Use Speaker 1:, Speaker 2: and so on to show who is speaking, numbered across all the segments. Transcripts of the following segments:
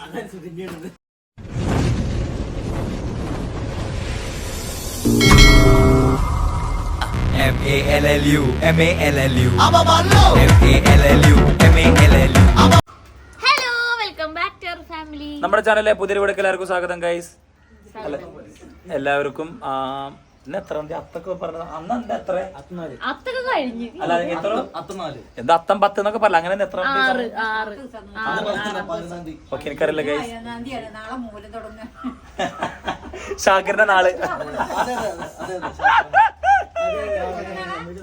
Speaker 1: MALLU MALLU MALLU MALLU.
Speaker 2: Hello, welcome back to our family.
Speaker 3: നമ്മുടെ ചാനലിലെ പുതിയ വീഡിയോക്ക് എല്ലാവർക്കും സ്വാഗതം ഗൈസ്. എല്ലാവർക്കും അത്തൊക്കെ പറഞ്ഞത് അന്ന് എന്താ എത്ര
Speaker 2: അത്തൊക്കെ കഴിഞ്ഞു
Speaker 3: അല്ല എത്ര എന്താ അത്തം 10 എന്നൊക്കെ പറയില്ല, അങ്ങനെ എത്ര ഓക്കെ എനിക്കറിയില്ല ഗൈസ്. ഷാക്കിറിന്റെ നാള്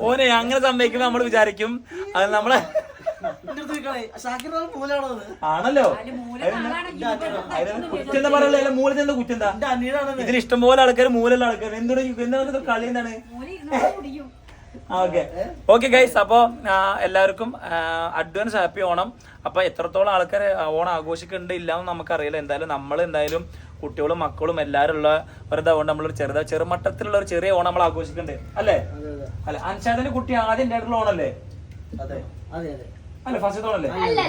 Speaker 3: ഓനെ അങ്ങനെ സംഭവിക്കുമ്പോ നമ്മള് വിചാരിക്കും അത് നമ്മളെ ആണല്ലോ കുറ്റെന്താ പറയല്ലോ, മൂലത്തെന്താ കുറ്റെന്താ? ഇതിന് ഇഷ്ടംപോലെ ആൾക്കാർ മൂലുള്ള ആൾക്കാർ എന്താണ് കളി എന്താണ്? ഓക്കെ ഗൈസ്, അപ്പൊ എല്ലാവർക്കും അഡ്വാൻസ് ഹാപ്പി ഓണം. അപ്പൊ എത്രത്തോളം ആൾക്കാർ ഓണം ആഘോഷിക്കുന്നുണ്ട് ഇല്ലാന്ന് നമുക്കറിയില്ല. എന്തായാലും കുട്ടികളും മക്കളും എല്ലാവരും ഉള്ള ഒരിതാവുകൊണ്ട് നമ്മളൊരു ചെറുമട്ടത്തിലുള്ള ഒരു ചെറിയ ഓണം നമ്മൾ ആഘോഷിക്കുന്നുണ്ട് അല്ലേ? അല്ല, അൻഷാദിന്റെ കുട്ടി ആദ്യം ഉണ്ടായിട്ടുള്ള ഓണല്ലേ? അല്ല, ഫസ്റ്റ് ഓണല്ലേ? അല്ല,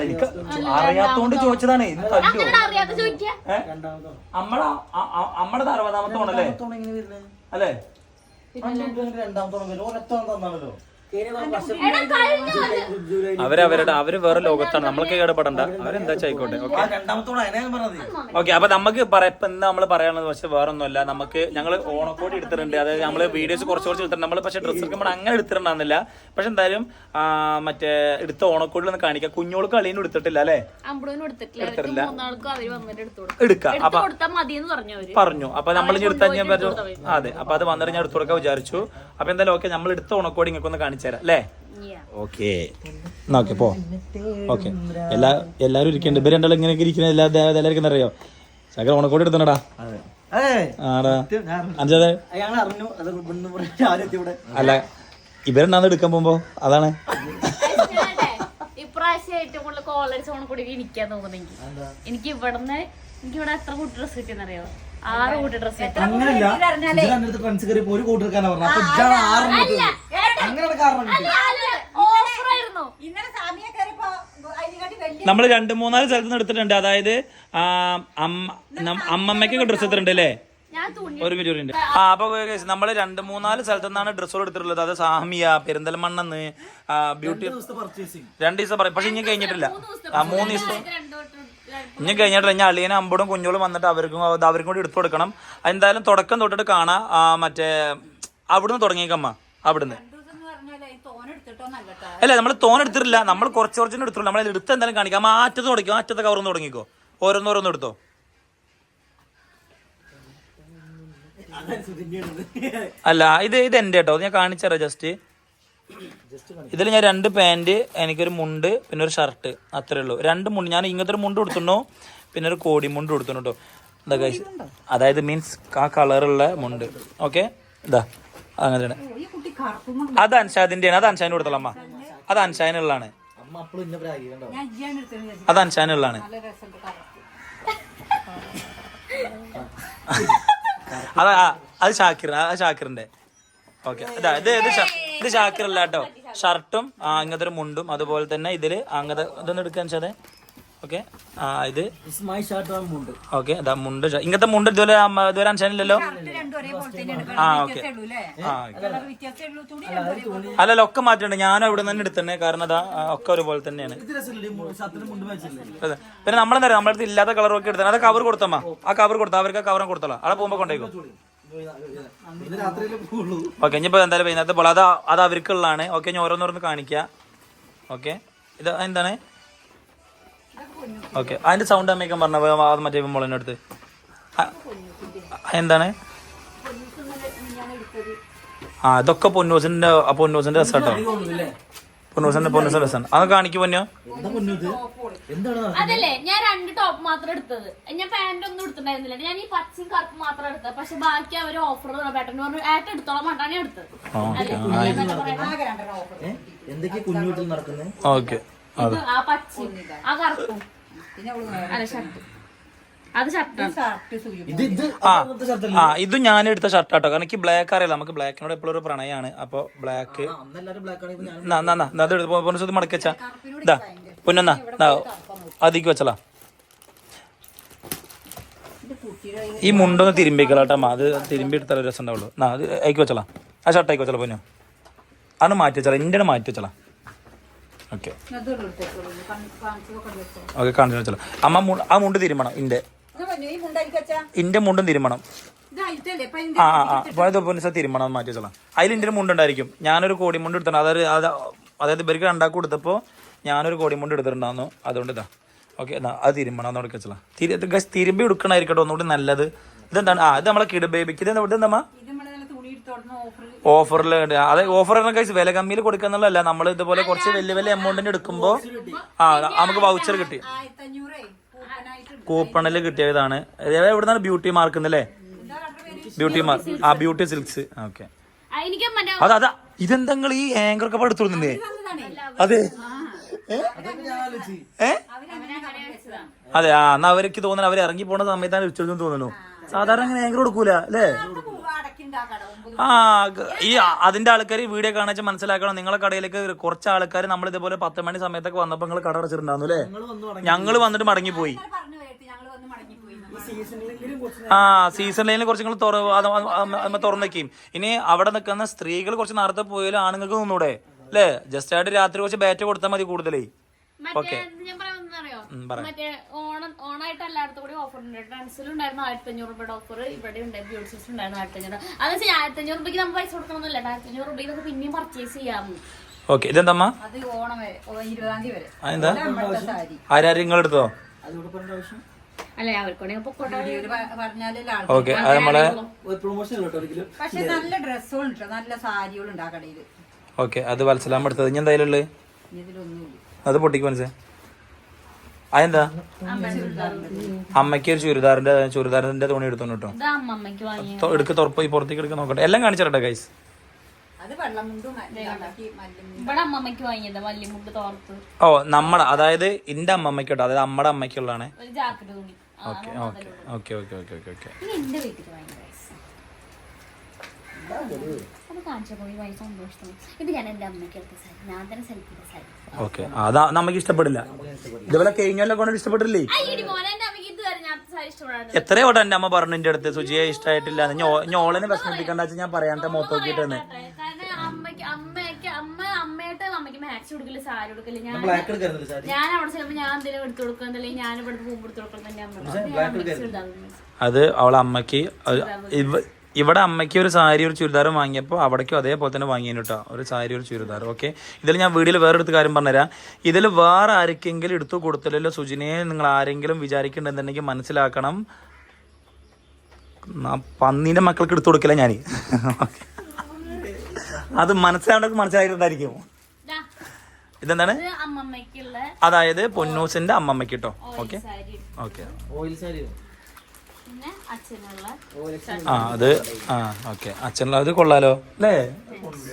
Speaker 3: എനിക്ക് അറിയാത്തോണ്ട് ചോദിച്ചതാണ്. അമ്മടെ 60ാമത്തെ ഓണല്ലേ? അല്ലേ? അവര് വേറെ ലോകത്താണ്, നമ്മളൊക്കെ ഇടപെടണ്ട. അവരെന്താ ആയിക്കോട്ടെ. ഓക്കെ, അപ്പൊ നമുക്ക് ഇപ്പൊ എന്താ നമ്മള് പറയാനുള്ളത്? പക്ഷെ വേറെ ഒന്നുമല്ല, ഞങ്ങള് ഓണക്കോടി എടുത്തിട്ടുണ്ട്. അതായത് നമ്മള് വീഡിയോസ് കുറച്ച് എടുത്തിട്ടുണ്ട്. നമ്മള് പക്ഷെ ഡ്രസ്സ് എടുക്കുമ്പോൾ അങ്ങനെ എടുത്തിട്ടുണ്ടാകുന്നില്ല. പക്ഷെ എന്തായാലും മറ്റേ എടുത്ത ഓണക്കോടിൽ ഒന്ന് കാണിക്കാം. കുഞ്ഞോൾക്ക് കളിയും എടുത്തിട്ടില്ല അല്ലെ? എടുത്തിട്ടില്ല, എടുക്കാം. അപ്പൊ പറഞ്ഞു. അപ്പൊ നമ്മൾ എടുത്താൽ ഞാൻ പറഞ്ഞു അതെ. അപ്പൊ അത് വന്നിട്ട് ഞാൻ എടുത്തു കൊടുക്കാൻ വിചാരിച്ചു. അപ്പൊ എന്തായാലും ഓക്കെ, നമ്മൾ എടുത്ത ഓണക്കോടി ഇങ്ങൊക്കെ ഒന്ന് കാണിച്ചു തരാം അല്ലേ? ഓക്കെ ഓക്കെ പോ. ഓക്കെ, എല്ലാരും ഇരിക്കണ്ട്. ഇവര് രണ്ടാളും ഇങ്ങനെയൊക്കെ ഇരിക്കുന്ന എല്ലാവർക്കും അറിയോ? ശകല ഓണക്കോടി എടുത്തണടാ. ആടാ അഞ്ചാതെ അല്ല, ഇവരെന്നാന്ന് എടുക്കാൻ പോകുമ്പോ അതാണ്
Speaker 2: ഇപ്രാവശ്യം ഏറ്റവും കൂടുതൽ കോളേജ് ഓണക്കൂടി എനിക്കാ തോന്നുന്നെങ്കിൽ. എനിക്ക് ഇവിടെ എത്ര കൂട്ടി ഡ്രസ് കിട്ടിയെന്നറിയോ? 6 കൂട്ടി ഡ്രസ്.
Speaker 3: നമ്മള് 2-3 സ്ഥലത്ത് നിന്ന് എടുത്തിട്ടുണ്ട്. അതായത് അമ്മമ്മയ്ക്ക് ഡ്രസ് എടുത്തിട്ടുണ്ട് അല്ലേ? ഒരു മിനിറ്റ്. അപ്പൊ നമ്മള് 2-3 സ്ഥലത്തു നിന്നാണ് ഡ്രസ്സുകൾ എടുത്തിട്ടുള്ളത്. അത് സാമിയ, പെരിന്തൽമണ്ണെന്ന്, ബ്യൂട്ടി 2 ദിവസം പറയും. പക്ഷെ ഇനി കഴിഞ്ഞിട്ടില്ല. 3 ദിവസം ഇനി കഴിഞ്ഞിട്ടില്ല. ഇനി അളിയനും അമ്പടും കുഞ്ഞോളും വന്നിട്ട് അവർക്കും കൂടി എടുത്തു കൊടുക്കണം. എന്തായാലും തുടക്കം തൊട്ടിട്ട് കാണാം. മറ്റേ അവിടുന്ന് തുടങ്ങിയേക്കമ്മ. അവിടുന്ന് അല്ല, നമ്മൾ തോനെടുത്തിട്ടില്ല. നമ്മൾ കുറച്ച് എടുത്തുള്ളൂ. നമ്മൾ എടുത്ത് എന്തായാലും കാണിക്കാം. അമ്മ അറ്റത്ത് തുടങ്ങിക്കോ, അറ്റത്തെ കവറൊന്ന് തുടങ്ങിക്കോ. ഓരോന്നോരോന്നും എടുത്തോ. അല്ല, ഇത് എന്റെ കേട്ടോ, ഞാൻ കാണിച്ചറ ജസ്റ്റ്. ഇതിൽ ഞാൻ 2 പാന്റ്, എനിക്കൊരു മുണ്ട്, പിന്നെ ഒരു ഷർട്ട്, അത്രേ ഉള്ളൂ. 2 മുണ്ട്. ഞാൻ ഇങ്ങനത്തെ ഒരു മുണ്ട് കൊടുത്തിട്ടോ, പിന്നെ ഒരു കോടി മുണ്ട് കൊടുത്തിട്ടോ കേട്ടോ. എന്താ കഴിച്ച്, അതായത് മീൻസ് ആ കളറുള്ള മുണ്ട്. ഓക്കെ, ഇതാ അങ്ങനെ. അത് അൻഷാദിന്റെയാണ്. അത് അൻഷാദിന് കൊടുത്തല്ലോ അമ്മ. അത് അൻഷാദിനുള്ളതാണ്. അത് അൻഷാദിനുള്ളതാണ്. അത് ഷാക്കിറിന്റെ. ഓക്കെ, ഇത് ഷാക്കിറല്ല കേട്ടോ. ഷർട്ടും ഇങ്ങനത്തെ ഒരു മുണ്ടും, അതുപോലെ തന്നെ ഇതില് അങ്ങനത്തെ ഇതൊന്നും എടുക്കാൻ വെച്ചാൽ. ഓക്കെ, ഇത് ഓക്കെ, ഇതാ മുണ്ട്. ഇങ്ങനത്തെ മുണ്ട് ഇതുപോലെ അൻഷാനില്ലല്ലോ. ഓക്കെ. അല്ലല്ലോ, ഒക്കെ മാറ്റിട്ടുണ്ട്. ഞാനും അവിടെ നിന്ന് എടുത്തന്നെ. കാരണം അതാ ഒക്കെ ഒരുപോലെ തന്നെയാണ്. പിന്നെ നമ്മളെന്താ പറയുക, നമ്മളടുത്ത് ഇല്ലാത്ത കളറൊക്കെ എടുത്തേ. അത് കവർ കൊടുത്തമ്മ. ആ കവർ കൊടുത്താൽ അവർക്ക് കവറും കൊടുത്തോളാം. അവിടെ പോകുമ്പോ കൊണ്ടേക്കും. ഓക്കെ, ഇനിയിപ്പോ എന്തായാലും വൈകുന്നേരത്തെ പോലെ അത് അവർക്കുള്ളതാണ്. ഓക്കെ, ഞാൻ ഓരോന്നോരോന്ന് കാണിക്കാം. ഓക്കെ, ഇത് എന്താണ്? ഓക്കെ, അതിന്റെ സൗണ്ട് അമ്മയ്ക്കാൻ പറഞ്ഞ മറ്റേ മോളിന്റെ അടുത്ത് എന്താണ്? ഇതൊക്കെ പൊന്നൂസിന്റെ രസാട്ടോ. പൊന്നൂസിന്റെ രസാണ്. അത് കാണിക്കും പൊന്നോ.
Speaker 2: അതല്ലേ, ഞാൻ 2 ടോപ്പ് മാത്രം എടുത്തത്. ഞാൻ പാന്റ് ഒന്നും എടുത്തിട്ടുണ്ടായിരുന്നില്ല. ഞാൻ ഈ പച്ചയും കറുപ്പും മാത്രം എടുത്തത്. പക്ഷെ ബാക്കി അവര് ഓഫർ പേട്ടന് പറഞ്ഞു ഏറ്റവും എടുത്തോളം മാട്ടാണ് എടുത്തത്.
Speaker 3: ഓക്കെ,
Speaker 2: ആ പച്ചയും ആ കറുപ്പും അല്ല ഷർട്ട്. അത്
Speaker 3: ഇത് ഞാൻ എടുത്ത ഷർട്ടാട്ടോ. കാരണം എനിക്ക് ബ്ലാക്ക് അറിയില്ല. നമുക്ക് ബ്ലാക്കിനോട് എപ്പോഴും ഒരു പ്രണയമാണ്. അപ്പൊ ബ്ലാക്ക് മടക്കച്ച. ഇതാ പൊന്നൊന്നാ അതിക്ക് വെച്ചലാ. ഈ മുണ്ടൊന്ന് തിരുമ്പിക്കലാട്ടോ അമ്മ, അത് തിരുമ്പി എടുത്താൽ രസം ഉണ്ടാവുള്ളൂ. അത് അയക്കി വെച്ചലാ, ആ ഷർട്ട് അയക്കി വെച്ചല പൊന്നു, അത് മാറ്റി വെച്ചല, എൻ്റെ മാറ്റി വെച്ചല. ഓക്കെ ഓക്കെ കാണിച്ചു വെച്ചല അമ്മ. ആ മുണ്ട് തിരുമണം, ഇന്റെ മുണ്ടും തിരുമണം. പൊന്നിസ തിരുമണം മാറ്റി വെച്ചല. അതിൽ എൻ്റെ മുണ്ടുണ്ടായിരിക്കും. ഞാനൊരു കോടിമുണ്ട് എടുത്തിട്ടുണ്ട്, അതായത് ഇവർക്ക് രണ്ടാക്കും കൊടുത്തപ്പോൾ ഞാനൊരു കോടിമുണ്ട് എടുത്തിട്ടുണ്ടായിരുന്നു. അതുകൊണ്ട് ഇതാ ഓക്കെ, അത് തിരുമ്പണം എന്നോട് വെച്ചല. തിരുമ്പി എടുക്കണമായിരിക്കട്ടെ ഒന്നുകൂടി നല്ലത്. ഇതെന്താണ്? ഇത് നമ്മളെ കിഡ് ബേബിക്ക് ഇതെന്താ ഓഫറിൽ. അതെ, ഓഫറിനെ കഴിച്ച് വില കമ്മിയിൽ കൊടുക്കാന്നുള്ളതല്ല, നമ്മൾ ഇതുപോലെ കുറച്ച് വലിയ എമൗണ്ടിന് എടുക്കുമ്പോൾ നമുക്ക് വൗച്ചർ കിട്ടി, കൂപ്പണിൽ കിട്ടിയതാണ്. എവിടുന്നാണ്? ബ്യൂട്ടി മാർക്കുന്നല്ലേ, beauty mark. Beauty silks. Okay, അതാ ഇതെന്താ ഈ ആങ്കർ ഒക്കെ എടുത്തോളുന്നേ? അതെ അതെ. എന്നാ അവർക്ക് തോന്നുന്നു അവർ ഇറങ്ങി പോണ സമയത്താണ് വിളിച്ചെടുത്തെന്ന് തോന്നുന്നു. സാധാരണ അങ്ങനെ ആങ്കർ കൊടുക്കൂല അല്ലേ? ഈ അതിന്റെ ആൾക്കാർ വീഡിയോ കാണിച്ച് മനസ്സിലാക്കണം. നിങ്ങളെ കടയിലേക്ക് കുറച്ച് ആൾക്കാർ നമ്മൾ ഇതുപോലെ 10 മണി സമയത്തൊക്കെ വന്നപ്പോ നിങ്ങൾ കട അടച്ചിട്ടുണ്ടായിരുന്നു അല്ലേ? ഞങ്ങൾ വന്നിട്ട് മടങ്ങിപ്പോയി. സീസൺ ലൈനിൽ കുറച്ച് നിങ്ങൾ തുറന്നേക്കും. ഇനി അവിടെ നിൽക്കുന്ന സ്ത്രീകൾ കുറച്ച് നേരത്തെ പോയാലും ആണുങ്ങൾക്ക് നിന്നൂടെ അല്ലേ? ജസ്റ്റ് ആയിട്ട് രാത്രി കുറച്ച് ബാറ്റ് കൊടുത്താൽ മതി കൂടുതലേ. ഓക്കെ,
Speaker 2: മറ്റേ ഓണായിട്ട് എല്ലായിടത്തും കൂടി ഓഫർ ഉണ്ട്. ഡാൻസിലുണ്ടായിരുന്നു 1500 രൂപയുടെ ഓഫർ, ഇവിടെ ഉണ്ട് ബ്യൂട്ടിസിൽ ഉണ്ടായിരുന്നു 1500. അത് 1500 രൂപയ്ക്ക് നമ്മൾ പൈസ കൊടുക്കണമെന്നില്ല, 1500 രൂപയ്ക്ക് പിന്നെയും പർച്ചേസ് ചെയ്യാം.
Speaker 3: ഓക്കെ, ഇതെന്തമ്മ?
Speaker 4: അത് ഓണം വരെ 20-ാം തീയതി വരെ.
Speaker 3: അതെന്താ? ആരും നിങ്ങൾ എടുത്തോ?
Speaker 2: അല്ലെ അവർക്ക്
Speaker 3: ഓക്കെ, അത് നമ്മളെ
Speaker 4: പക്ഷെ നല്ല ഡ്രസ്സുകളുണ്ട്, നല്ല സാരികളുണ്ട് ആ കടയില്.
Speaker 3: ഓക്കെ, അത് വത്സലാം എടുത്തത്. ഇനി എന്തായാലും ഉള്ളത് അത് പൊട്ടിക്ക് മനസ്സിലായി. അതെന്താ? അമ്മയ്ക്ക് ഒരു ചുരിദാറിന്റെ തുണി എടുത്തോണ്ട് കേട്ടോ. എടുക്ക് തുറപ്പ് ഈ പുറത്തേക്ക് എടുക്കാൻ നോക്കട്ടെ. എല്ലാം കാണിച്ചിട്ടെ ഗൈസ്. ഓ നമ്മളെ, അതായത് എന്റെ അമ്മമ്മയ്ക്ക് കേട്ടോ, അതായത് അമ്മയുടെ അമ്മയ്ക്കുള്ളതാണ്. Okay okay okay okay okay okay okay. Okay, അതാ നമുക്ക് ഇഷ്ടപ്പെടില്ല. ഇതുപോലെ കഴിഞ്ഞാലോ കൊണ്ട് ഇഷ്ടപ്പെട്ടില്ലേ? എത്രയോ വട്ടം എന്റെ അമ്മ പറഞ്ഞു എന്റെ അടുത്ത് സുജിയെ ഇഷ്ടമായിട്ടില്ല, ഞോളനെ വിഷമിപ്പിക്കണ്ട വെച്ചാൽ ഞാൻ പറയാൻ മുഖത്ത് നോക്കിട്ട് തന്നെ.
Speaker 2: അമ്മയ്ക്ക് മാക്സ് കൊടുക്കില്ല, സാരി കൊടുക്കില്ല. ഞാൻ അവിടെ ചെല്ലുമ്പോ ഞാൻ എന്തെങ്കിലും എടുത്തു കൊടുക്കുന്നില്ല, ഞാൻ ഇവിടെ പോകുമ്പോൾ എടുത്തു കൊടുക്കുന്നത്.
Speaker 3: അത് അവളെ അമ്മയ്ക്ക് ഇവിടെ അമ്മയ്ക്ക് ഒരു സാരി ഒരു ചുരിദാറും വാങ്ങിയപ്പോൾ അവിടേക്കും അതേപോലെ തന്നെ വാങ്ങിയതിന് കേട്ടോ, ഒരു സാരി ഒരു ചുരിദാർ. ഓക്കെ, ഇതിൽ ഞാൻ വീഡിയോയിൽ വേറെ എടുത്ത് കാര്യം പറഞ്ഞുതരാം. ഇതിൽ വേറെ ആർക്കെങ്കിലും എടുത്തു കൊടുത്തില്ലല്ലോ സുജിനെ നിങ്ങൾ ആരെങ്കിലും വിചാരിക്കണ്ടെന്നുണ്ടെങ്കിൽ മനസ്സിലാക്കണം, പന്നീന്റെ മക്കൾക്ക് എടുത്തു കൊടുക്കില്ല ഞാൻ. അത് മനസ്സിലായിട്ടുണ്ടായിരിക്കും. ഇതെന്താണ്? അതായത് പൊന്നൂസിന്റെ അമ്മമ്മയ്ക്ക് കേട്ടോ. ഓക്കെ ഓക്കെ, അത് ഓക്കെ അച്ഛനുള്ള അത് കൊള്ളാലോ അല്ലേ?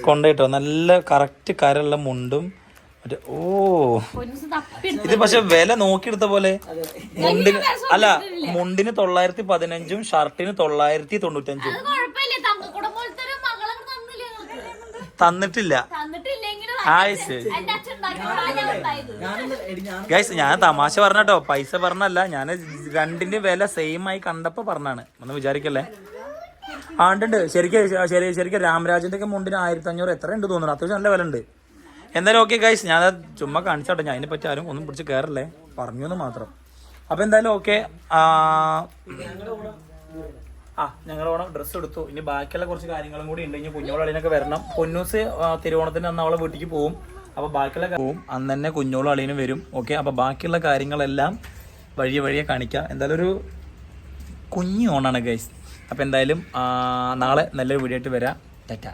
Speaker 3: കൊണ്ടേട്ടോ നല്ല കറക്റ്റ് കരള്ള മുണ്ടും മറ്റേ. ഓ ഇത് പക്ഷെ വില നോക്കിയെടുത്ത പോലെ. മുണ്ടിന് അല്ല, മുണ്ടിന് 915 ഷർട്ടിന് 995. തന്നിട്ടില്ല ഗൈസ്, ഞാൻ തമാശ പറഞ്ഞോ, പൈസ പറഞ്ഞല്ല. ഞാൻ രണ്ടിന്റെ വില സെയിം ആയി കണ്ടപ്പോ പറഞ്ഞാണ്, ഒന്ന് വിചാരിക്കല്ലേ. ഉണ്ട് ശരിക്കും രാമരാജന്റെ ഒക്കെ മുണ്ടിന് 1500 എത്ര ഉണ്ട് തോന്നുന്നു, അത്യാവശ്യം നല്ല വില ഉണ്ട്. എന്തായാലും ഓക്കെ ഗൈസ്, ഞാൻ ചുമ്മാ കാണിച്ചാട്ടെ, ഞാൻ അതിനെ പറ്റി ആരും ഒന്നും പിടിച്ച് കയറല്ലേ, പറഞ്ഞു മാത്രം. അപ്പൊ എന്തായാലും ഓക്കെ, ഞങ്ങൾ ഓണം ഡ്രസ്സ് എടുത്തു. ഇനി ബാക്കിയുള്ള കുറച്ച് കാര്യങ്ങളും കൂടി ഉണ്ട്. ഇനി കുഞ്ഞോളളിനൊക്കെ വരണം. പൊന്നൂസ് തിരുവോണത്തിന് അന്ന് അവളെ വീട്ടിലേക്ക് പോകും. അപ്പൊ ബാക്കിയുള്ള പോവും അന്ന് തന്നെ കുഞ്ഞോളും അളിയനും വരും. ഓക്കെ, അപ്പൊ ബാക്കിയുള്ള കാര്യങ്ങളെല്ലാം വഴിയെ കാണിക്കാം. എന്തായാലും ഒരു കുഞ്ഞു ഓണാണ് ഗൈസ്. അപ്പൊ എന്തായാലും നാളെ നല്ലൊരു വീഡിയോ ആയിട്ട് വരാം. ടാറ്റാ.